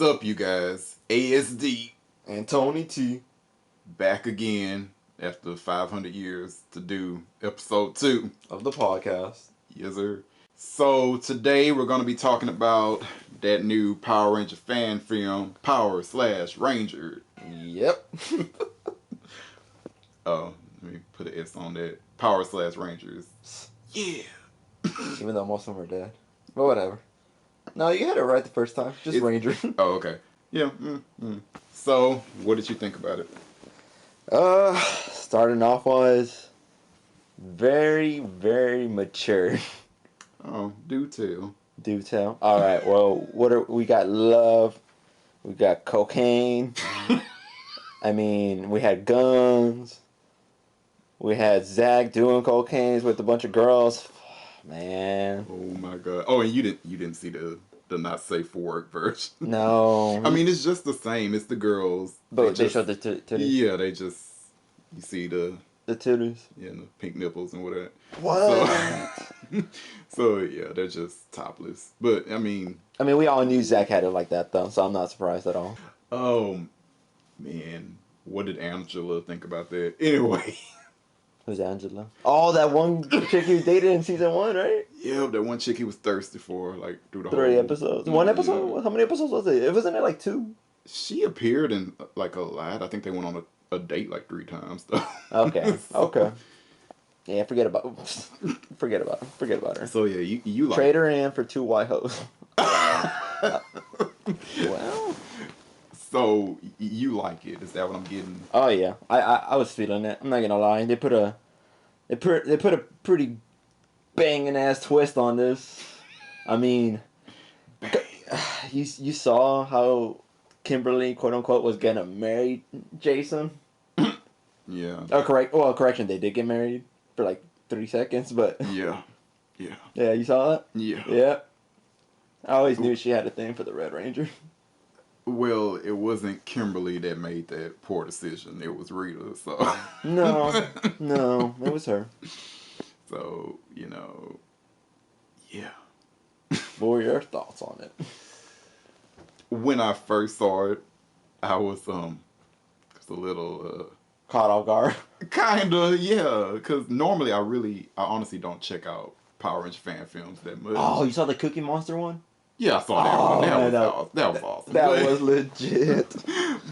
up, you guys? ASD and Tony T back again after 500 years to do episode 2 of the podcast. Yes, sir. So today we're going to be talking about that new Power Ranger fan film, Power/Ranger. Yep. Oh, let me put an S on that. Power/Rangers. Yeah. Even though most of them are dead. But whatever. No, you had it right the first time. Just Ranger. Oh, okay. Yeah. So, what did you think about it? Starting off was very, very mature. Oh, do tell. Do tell. All right. Well, we got love. We got cocaine. I mean, we had guns. We had Zach doing cocaine with a bunch of girls. Man. Oh my god. Oh, and you didn't see the not safe for work version. No. I mean, it's just the same. It's the girls. But they showed the titties. Yeah, they just, you see the titties. Yeah, and the pink nipples and whatever. What? So yeah, they're just topless. But I mean, we all knew Zach had it like that though, so I'm not surprised at all. Oh man, what did Angela think about that? Anyway. Who's Angela? Oh, that one chick he dated in season 1, right? Yeah, that one chick he was thirsty for, like, through the 3 episodes. One episode? How many episodes was it? It wasn't it like 2? She appeared in, like, a lot. I think they went on a date, like, 3 times, though. Okay, okay. Yeah, forget about her. So, yeah, you like... Trade her in for 2 white hoes. Well... So, you like it? Is that what I'm getting? Oh, yeah. I was feeling it. I'm not gonna lie. They put a pretty banging ass twist on this. I mean, you saw how Kimberly, quote unquote, was gonna marry Jason. Yeah. Oh, correction. They did get married for like 3 seconds, but yeah. Yeah, you saw that? Yeah. Yeah. I always knew she had a thing for the Red Ranger. Well, it wasn't Kimberly that made that poor decision. It was Rita, so... No, it was her. So, yeah. What were your thoughts on it? When I first saw it, I was, just a little, caught off guard? Kinda, yeah. Because normally I honestly don't check out Power Ranger fan films that much. Oh, you saw the Cookie Monster one? Yeah, I saw that one. That was awesome. That was legit.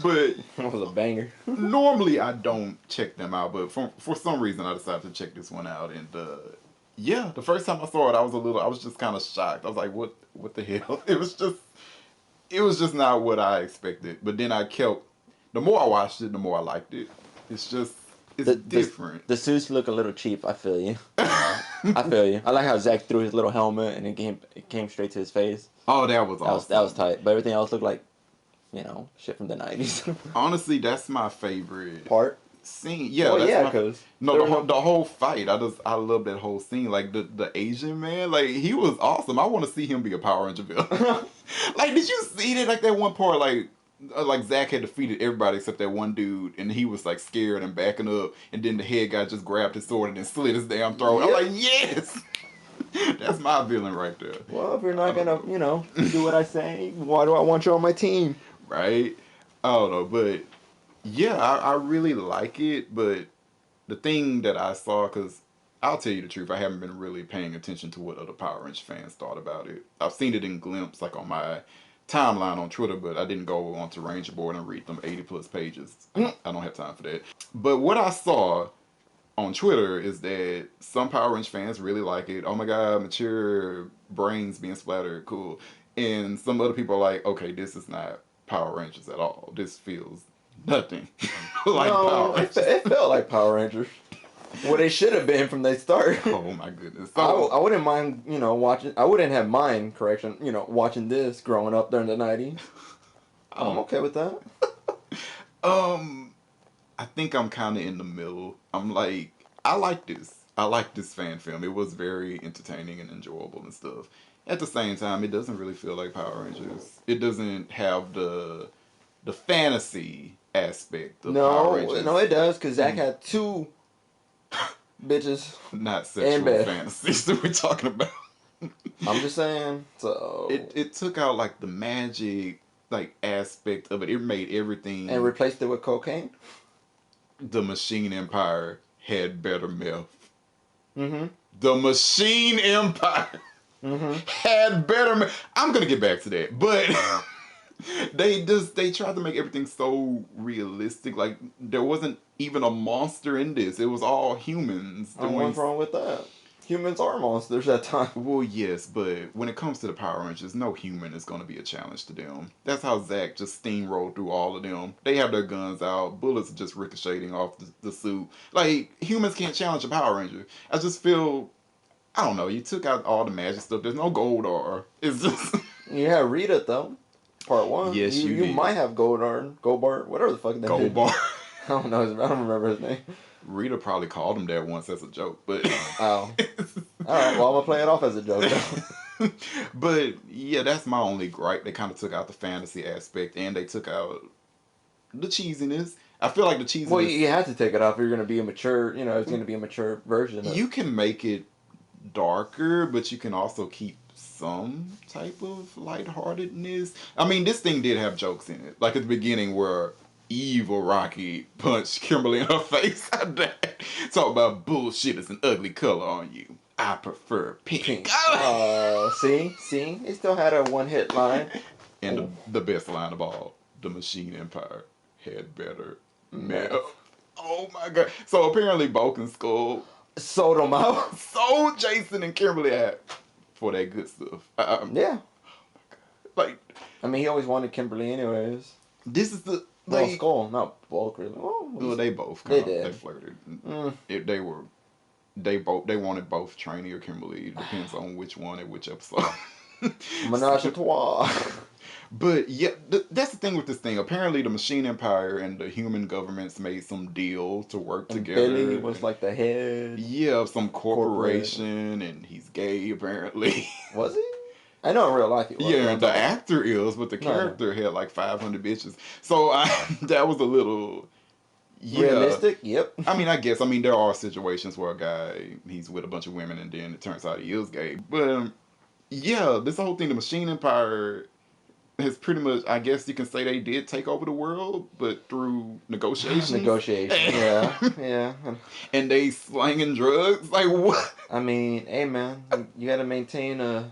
But that was a banger. Normally I don't check them out, but for some reason I decided to check this one out. And yeah, the first time I saw it, I was just kind of shocked. I was like, what the hell? It was just not what I expected. But then the more I watched it, the more I liked it. It's different. The suits look a little cheap. I feel you. I feel you. I like how Zach threw his little helmet and it came straight to his face. Oh, that was awesome. That was tight. But everything else looked like, shit from the 90s. Honestly, that's my favorite part. Scene. Yeah. Well, yeah, because the whole fight. I love that whole scene. Like the Asian man, like he was awesome. I want to see him be a Power Ranger villain. Like, did you see that? Like that one part, like Zach had defeated everybody except that one dude, and he was like scared and backing up, and then the head guy just grabbed his sword and then slit his damn throat. Yep. I'm like, yes, that's my villain right there. Well, if you're not gonna, do what I say, why do I want you on my team? Right? I don't know, but yeah, I really like it. But the thing that I saw, because I'll tell you the truth, I haven't been really paying attention to what other Power Rangers fans thought about it. I've seen it in glimpse, like on my timeline on Twitter, but I didn't go onto Ranger Board and read them 80+ pages. I don't have time for that. But what I saw on Twitter is that some Power Rangers fans really like it. Oh my god, mature brains being splattered, cool. And some other people are like, okay, this is not Power Rangers at all. This feels nothing like Power Rangers. It felt like Power Rangers. What they should have been from the start. Oh my goodness. So, I wouldn't mind, watching. I wouldn't have mind, watching this growing up during the 90s. I'm okay with that. I think I'm kind of in the middle. I'm like, I like this fan film. It was very entertaining and enjoyable and stuff. At the same time, it doesn't really feel like Power Rangers. It doesn't have the fantasy aspect of Power Rangers. No, it does, because Zach had 2 bitches. Not sexual fantasies that we're talking about. I'm just saying. So it took out like the magic. like aspect of it. It made everything. And replaced it with cocaine. The Machine Empire had better meth. Mm-hmm. The Machine Empire had better meth. I'm gonna get back to that, but they tried to make everything so realistic. Like there wasn't even a monster in this. It was all humans And doing. what's wrong with that? Humans are monsters at times. Well, yes, but when it comes to the Power Rangers, no human is going to be a challenge to them. That's how Zack just steamrolled through all of them. They have their guns out, bullets are just ricocheting off the suit. Like, humans can't challenge a Power Ranger. I just feel, I don't know, you took out all the magic stuff. There's no Goldar. It's just... You have Rita, though. Part 1. Yes, you You did. might have Goldar, whatever the fuck that is. Goldar. I don't know. I don't remember his name. Rita probably called him that once as a joke, but... Oh. Alright, well, I'm gonna play it off as a joke, though. But, yeah, that's my only gripe. They kind of took out the fantasy aspect, and they took out the cheesiness. I feel like the cheesiness... Well, you had to take it off if you're gonna be a mature, it's gonna be a mature version of it. You can make it darker, but you can also keep some type of lightheartedness. I mean, this thing did have jokes in it. Like at the beginning where evil Rocky punched Kimberly in her face. Talk about bullshit is an ugly color on you. I prefer pink. See? He still had a one-hit line. And the best line of all, the Machine Empire had better meth. Oh my god. So apparently Bulk and Skull sold them out. sold Jason and Kimberly out for that good stuff. Yeah. Like, I mean, he always wanted Kimberly anyways. this is the... Well, Like, Skull, not Bulk, really. well, they both They kinda, did. they flirted. They wanted both Trainee or Kimberly. It depends on which one and which episode. Menage a trois. But yeah, that's the thing with this thing. Apparently, the Machine Empire and the human governments made some deal to work And together. Billy was like the head. Yeah, of some corporation, and he's gay apparently. Was he? I know in real life he was. Yeah, the actor is, but the character had like 500 bitches. So that was a little... Yeah. Realistic? Yep. I mean, I guess. I mean, there are situations where a guy, he's with a bunch of women and then it turns out he is gay. But, yeah, this whole thing, the Machine Empire has pretty much, I guess you can say they did take over the world, but through negotiations. Yeah. And they slanging drugs? Like, what? I mean, hey, man, you gotta maintain an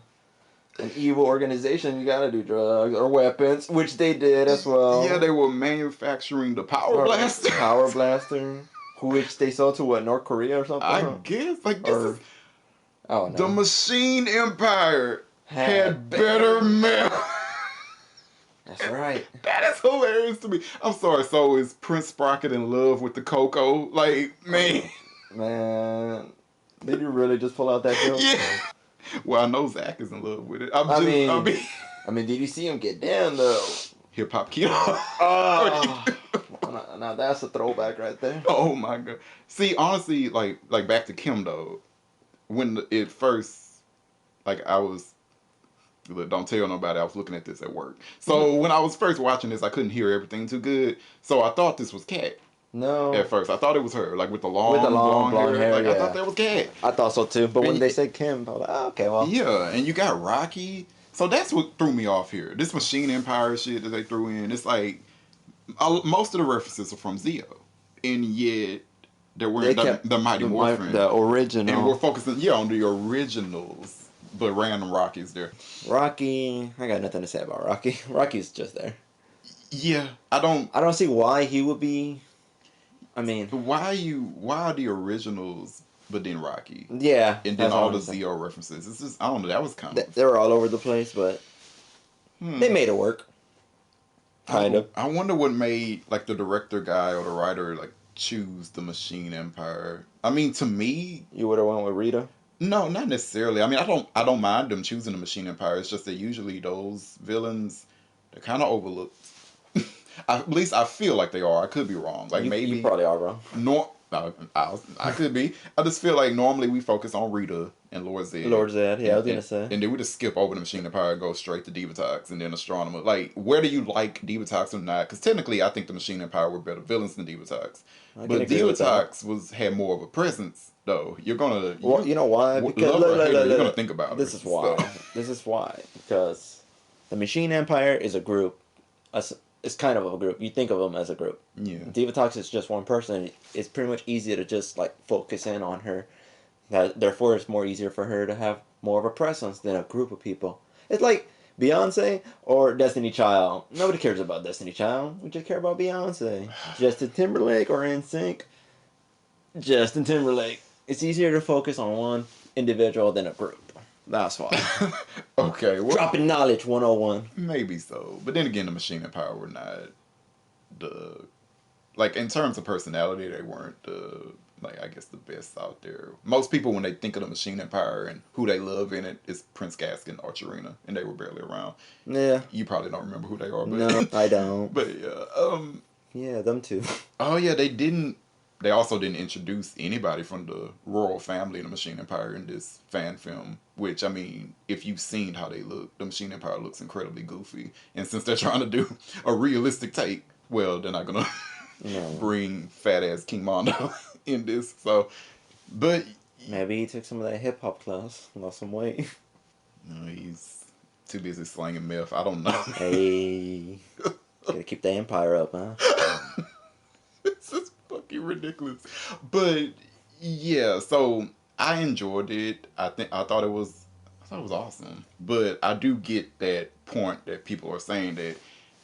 evil organization. You gotta do drugs or weapons, which they did as well. Yeah, they were manufacturing the Power Blaster. Power Blaster, which they sold to what, North Korea or something? I guess. Like, this is... Oh, no. The Machine Empire had better meth. That's right. That is hilarious to me. I'm sorry. So is Prince Sprocket in love with the Coco? Like, man. Man, did you really just pull out that joke? Yeah. Well, I know Zach is in love with it. I mean, did you see him get down though? Hip Hop Kid. Now that's a throwback right there. Oh my god. See, honestly, like back to Kim though. When it first, like I was, don't tell nobody, I was looking at this at work. So when I was first watching this, I couldn't hear everything too good. So I thought this was Kat. No. At first, I thought it was her, like with the long blonde hair. Like, yeah. I thought that was Kat. I thought so too, but when they said Kim, I was like, oh, okay, well. Yeah, and you got Rocky. So that's what threw me off here. This Machine Empire shit that they threw in, it's like, most of the references are from Zeo. And yet, they weren't the Mighty Morphin. The original. And we're focusing, on the originals. But random Rocky's there. Rocky, I got nothing to say about Rocky. Rocky's just there. Yeah, I don't see why he would be. I mean, why are the originals, but then Rocky? Yeah, and then all the Zeo references. It's just, I don't know. That was kind of, they were all over the place, but they made it work. Kind of. I wonder what made like the director guy or the writer like choose the Machine Empire. I mean, to me, you would have went with Rita. No, not necessarily. I mean, I don't mind them choosing the Machine Empire. It's just that usually those villains, they're kind of overlooked. At least I feel like they are. I could be wrong. Like maybe you probably are wrong. I could be. I just feel like normally we focus on Rita and Lord Zed. Lord Zed, yeah, I was gonna say. And then we just skip over the Machine Empire and go straight to Divatox and then Astronomer. Like, where do you like Divatox or not? Because technically, I think the Machine Empire were better villains than Divatox. But Divatox had more of a presence, though. You're gonna. Well, you know why? Because you're gonna think about this is why. This is why. Because the Machine Empire is a group it's kind of a group. You think of them as a group. Yeah. Diva Talks is just one person. It's pretty much easier to just like focus in on her. Therefore, it's more easier for her to have more of a presence than a group of people. It's like Beyonce or Destiny Child. Nobody cares about Destiny Child. We just care about Beyonce. Justin Timberlake or NSYNC. Justin Timberlake. It's easier to focus on one individual than a group. That's why. Okay. Well, Dropping knowledge 101. maybe so. But then again, the Machine Empire were not the... Like, in terms of personality, they weren't the... Like, I guess the best out there. Most people, when they think of the Machine Empire and who they love in it, is Prince Gaskin and Archerina. And they were barely around. Yeah. You probably don't remember who they are. But, No, I don't. But, yeah. Yeah, them two. Oh, yeah, they didn't... They also didn't introduce anybody from the royal family in the Machine Empire in this fan film. Which, I mean, if you've seen how they look, the Machine Empire looks incredibly goofy. And since they're trying to do a realistic take, well, they're not going to bring fat-ass King Mondo in this. So, but... Maybe he took some of that hip-hop class, lost some weight. No, he's too busy slanging meth. I don't know. Hey. Gotta keep the empire up, huh? This is fucking ridiculous. But yeah, so I enjoyed it. I thought it was awesome. But I do get that point that people are saying that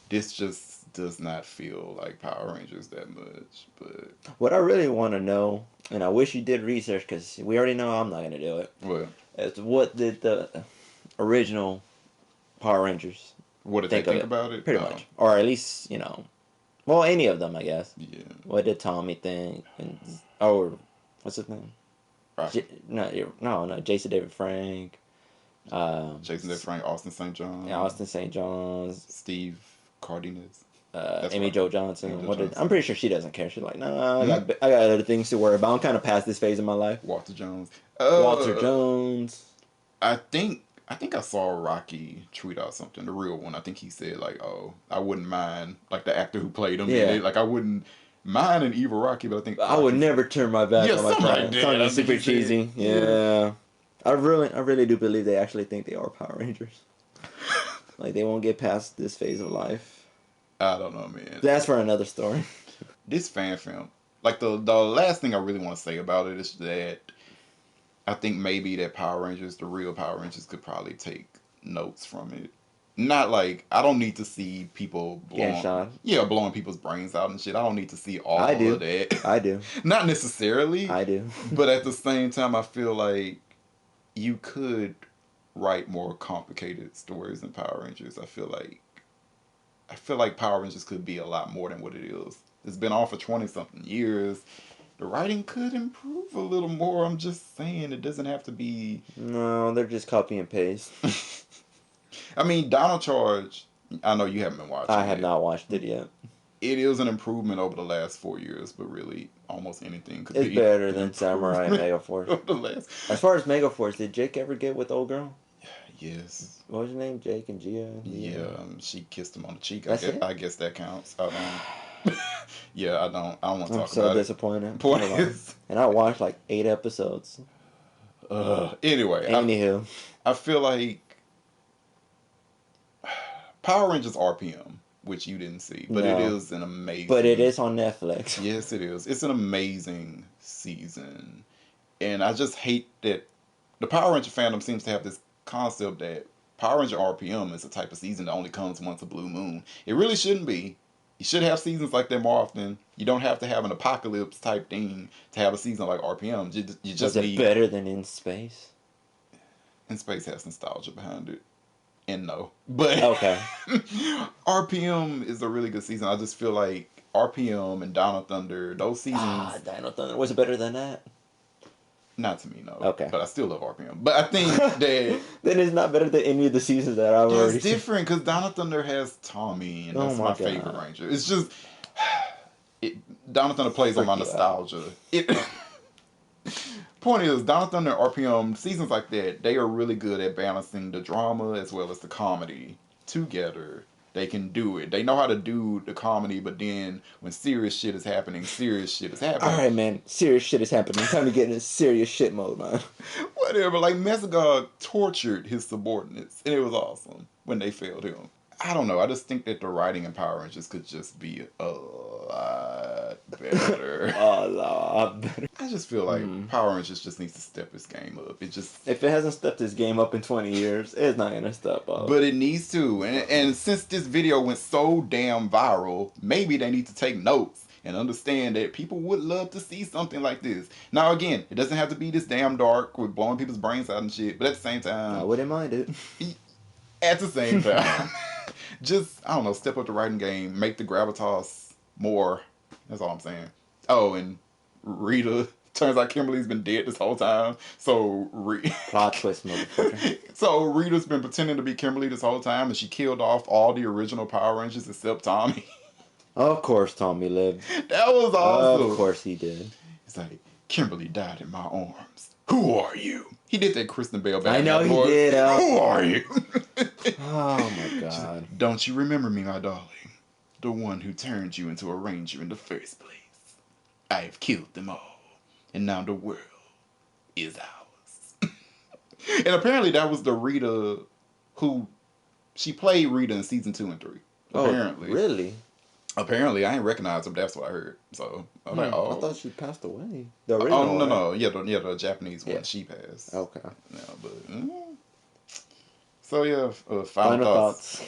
this just does not feel like Power Rangers that much. But what I really want to know, and I wish you did research because we already know I'm not gonna do it. Well, is what did the original Power Rangers what did they think about it? Pretty much, or at least well, any of them, I guess. Yeah. What did Tommy think? And what's his name? No, Jason David Frank. Jason David Frank, Austin St. John. Yeah, Austin St. John's. Steve Cardenas. Amy Jo Johnson. Amy Jo Johnson. I'm pretty sure she doesn't care. She's like, nah, I got other things to worry about. I'm kind of past this phase of my life. Walter Jones. Walter Jones. I think I saw Rocky tweet out something, the real one. I think he said like, "Oh, I wouldn't mind like the actor who played him. Yeah. Like I wouldn't mind an evil Rocky, but I think I would never turn my back on my something like Something super cheesy. Yeah. I really do believe they actually think they are Power Rangers. Like they won't get past this phase of life. I don't know, man. That's for another story. This fan film, like the last thing I really want to say about it is that I think maybe that Power Rangers, the real Power Rangers, could probably take notes from it. Not like, I don't need to see people blowing people's brains out and shit. I don't need to see all of that. I do. Not necessarily. I do. But at the same time, I feel like you could write more complicated stories than Power Rangers. I feel like Power Rangers could be a lot more than what it is. It's been on for 20-something years. The writing could improve a little more. I'm just saying it doesn't have to be... No, they're just copy and paste. I mean, Dino Charge, I know you haven't been watching it. I have not watched it yet. It is an improvement over the last 4 years, but really, almost anything could be better than Samurai and Megaforce. As far as Megaforce, did Jake ever get with the old girl? Yes. What was her name? Jake and Gia? Yeah, she kissed him on the cheek. I guess that counts. Yeah, I don't want to talk about it. I'm so disappointed. Point is, and I watched like 8 episodes. Anyway. Anywho. I feel like Power Rangers RPM, which you didn't see, but it is an amazing... But it is on Netflix. Yes, it is. It's an amazing season. And I just hate that the Power Ranger fandom seems to have this concept that Power Ranger RPM is a type of season that only comes once a blue moon. It really shouldn't be. You should have seasons like that more often. You don't have to have an apocalypse type thing to have a season like RPM. You just need... better than In Space? In Space has nostalgia behind it. And no. But okay. RPM is a really good season. I just feel like RPM and Dino Thunder, those seasons... Dino Thunder. Was it better than that? Not to me, no. Okay. But I still love RPM. But I think that... Then it's not better than any of the seasons that I've already seen. It's different because Dino Thunder has Tommy, and that's my favorite Ranger. It's just... Dino Thunder plays on my nostalgia. Point is, Dino Thunder and RPM, seasons like that, they are really good at balancing the drama as well as the comedy together. They can do it. They know how to do the comedy, but then when serious shit is happening, serious shit is happening. Alright, man. Serious shit is happening. Time to get into serious shit mode, man. Whatever. Like, Mesogog tortured his subordinates, and it was awesome when they failed him. I don't know. I just think that the writing in Power Rangers could just be a lot better. A lot better. I just feel like Power Rangers just needs to step its game up. It just If it hasn't stepped its game up in 20 years, it's not gonna step up. but it needs to. And since this video went so damn viral, maybe they need to take notes and understand that people would love to see something like this. Now again, it doesn't have to be this damn dark with blowing people's brains out and shit. But at the same time, I wouldn't mind it. At the same time, just, I don't know, step up the writing game, make the gravitas more. That's all I'm saying. Oh, and Rita, turns out Kimberly's been dead this whole time. So, Plot twist, motherfucker. So Rita's been pretending to be Kimberly this whole time, and she killed off all the original Power Rangers except Tommy. Of course Tommy lived. That was awesome. Of course he did. It's like, Kimberly died in my arms. Who are you? He did that Kristen Bell back. I know he did. Who are you? Oh my god. Don't you remember me, my darling? The one who turned you into a ranger in the first place. I have killed them all. And now the world is ours. And apparently that was the Rita who... She played Rita in season 2 and 3. Apparently. Oh, really? Apparently, I ain't recognize him. That's what I heard. So I was like, oh. I thought she passed away. The original no, one. no, yeah, the Japanese one. She passed. Okay. Yeah, but so yeah, final thoughts.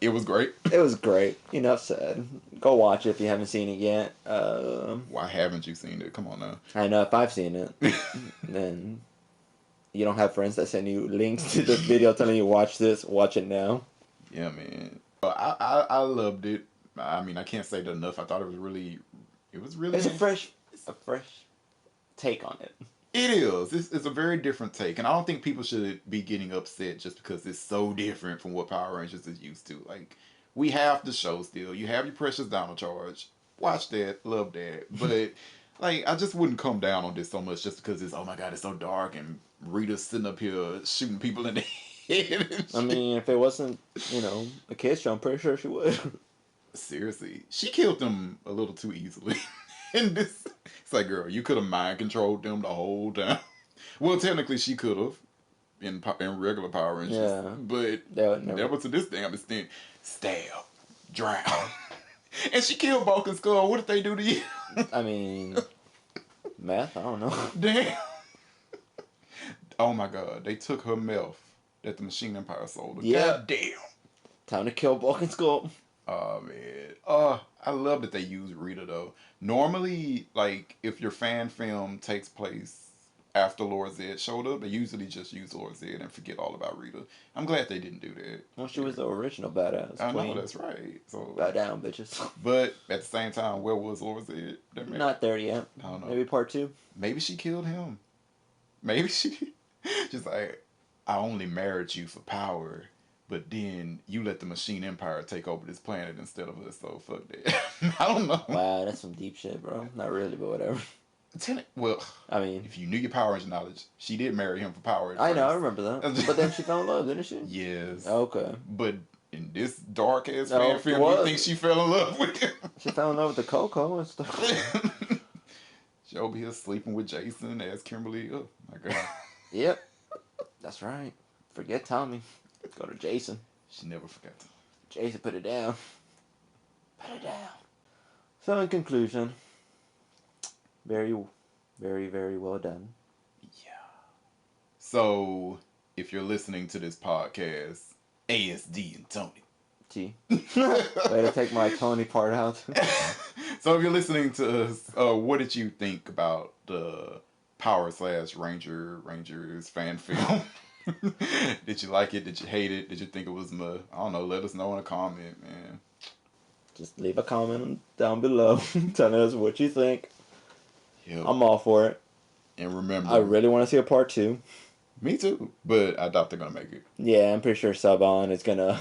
It was great. It was great. Enough said. Go watch it if you haven't seen it yet. Why haven't you seen it? Come on now. I know if I've seen it, then you don't have friends that send you links to the video telling you watch this. Watch it now. Yeah, man. I loved it. I mean, I can't say that enough. I thought it was really. It's a fresh take on it. It is. It's a very different take, and I don't think people should be getting upset just because it's so different from what Power Rangers is used to. Like, we have the show still. You have your Precious Dino Charge. Watch that. Love that. But like, I just wouldn't come down on this so much just because it's, oh my god, it's so dark and Rita's sitting up here shooting people in the head. I mean, if it wasn't, a kid's show, I'm pretty sure she would. Seriously, she killed them a little too easily. And it's like, girl, you could have mind controlled them the whole time. Well, technically, she could have in regular Power Rangers, yeah, but never to this damn extent. Stab, drown, and she killed Bulk and Skull. What did they do to you? I mean, meth. I don't know. Damn. Oh my god, they took her meth that the Machine Empire sold her. Yeah. God damn. Time to kill Bulk and Skull. Oh man. I love that they use Rita though. Normally, like, if your fan film takes place after Lord Zed showed up, they usually just use Lord Zed and forget all about Rita. I'm glad they didn't do that. Well, she was the original badass. I queen. know, that's right. So bow down, bitches. But at the same time, where was Lord Zed? Not there yet. I don't know. Maybe part 2. Maybe she killed him. Maybe she just like, I only married you for power. But then you let the Machine Empire take over this planet instead of us, so fuck that. I don't know. Wow, that's some deep shit, bro. Not really, but whatever. Well, I mean, if you knew your Power Ranger knowledge, she did marry him for power. I know, I remember that. But then she fell in love, didn't she? Yes. Okay. But in this dark ass fan film, you think she fell in love with him? She fell in love with the Coco and stuff. She over here sleeping with Jason as Kimberly. Oh my god. Yep. That's right. Forget Tommy. Go to Jason. She never forgot to. Jason, put it down. Put it down. So in conclusion, very, very, very well done. Yeah. So if you're listening to this podcast, ASD and Tony. T. Way to take my Tony part out. So if you're listening to us, what did you think about the Rangers fan film? Did you like it? Did you hate it? Did you think it was I don't know, let us know in a comment, man. Just leave a comment down below telling us what you think. Yep. I'm all for it. And remember, I really want to see a part 2. Me too, but I doubt they're gonna make it. Yeah, I'm pretty sure Saban is gonna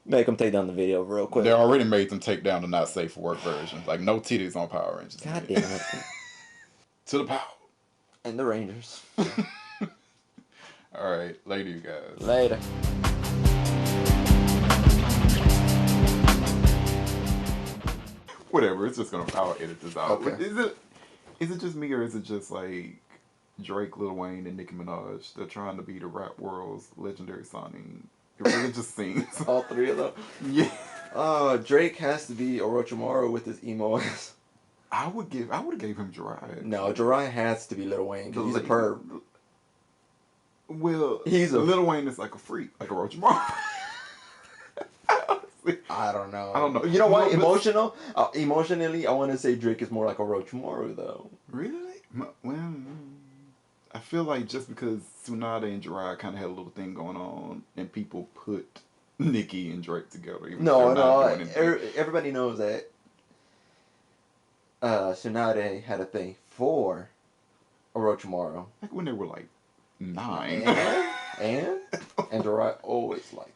make them take down the video real quick. They already made them take down the not safe for work version. Like, no titties on Power Rangers. God damn it. To the power. And the Rangers. Alright, later you guys. Later. Whatever, it's just gonna power edit this out. Okay. Is it just me, or is it just like Drake, Lil Wayne, and Nicki Minaj? They're trying to be the rap world's legendary sounding religious scenes. All three of them. Yeah. Drake has to be Orochimaru with his emo ass. I would have gave him Jiraiya. No, Jiraiya has to be Lil Wayne because he's a perv. Well, He's a Lil Wayne is like a freak, like Orochimaru. I don't know. I don't know. You know what? No, Emotionally, I want to say Drake is more like Orochimaru though. Really? Well, I feel like just because Tsunade and Jiraiya kind of had a little thing going on, and people put Nicki and Drake together. Even No, if they're not doing anything. everybody knows that Tsunade had a thing for Orochimaru. Like when they were like 9. And Jiraiya always liked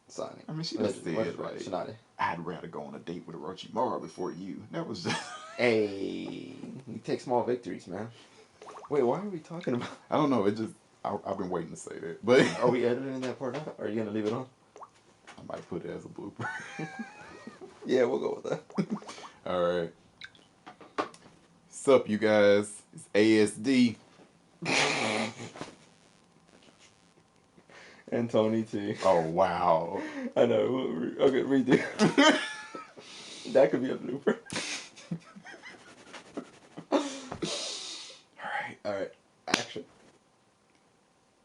Sonny. I mean, she just said, like, Tsunade. I'd rather go on a date with Orochimaru before you. That was just... Hey, you take small victories, man. Wait, why are we talking about? I don't know. It just... I've been waiting to say that. But Are we editing that part out? Or are you going to leave it on? I might put it as a blooper. Yeah, we'll go with that. Alright. Sup, you guys? It's ASD. And Tony T. Oh, wow. I know. Okay, redo. That could be a blooper. Alright. Action.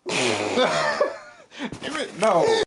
Damn it, no.